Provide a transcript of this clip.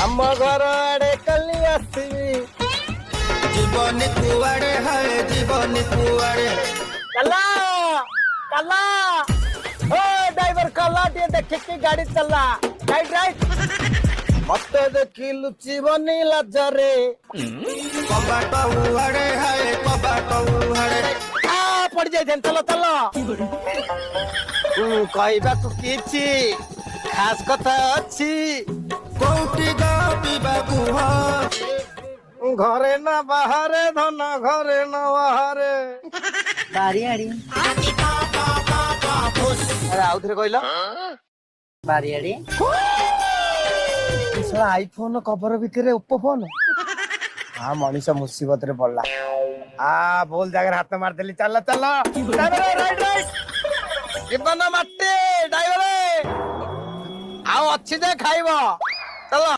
ଆମ ଘର ଆଡେ କାଲି ଆସିବି जीवन कुआड़े है जीवन कुआड़े କାଲା କାଲା ଓ ଡ୍ରାଇଭର କାଲା ଟିକେ ଦେଖିକି ଗାଡି ଚଲା ରାଇଟ ରାଇଟ ମତେ ଦେଖି ଲୁଚିବନି ଲାଜରେ कबाट उहाड़े है कबाट उहाड़े ଆ ପଡି ଯାଇଥାନ୍ତି ଚାଲ ଚାଲ କହିବାକୁ କିଛି ଖାସ କଥା ଅଛି कोउटी गपिबा कुह ଘରେ ନା ବାହାରେ ଧନ ଘରେ ନା ବାହାରେ ବାରିଆଡି ଆରେ ଆଉଥରେ କହିଲ ବାରିଆଡି ଆଇଫୋନ କଭର ଭିତରେ ଓପୋ ଫୋନ ମଣିଷ ମୁସିବତରେ ପଡିଲା ଭୁଲ ଜାଗାରେ ହାତ ମାରିଦେଲି ଚାଲ ଚାଲ ଜୀବନ ମାଟି ଡ୍ରାଇଭର ଆଉ ଅଛି ଯେ ଖାଇବ ଚାଲ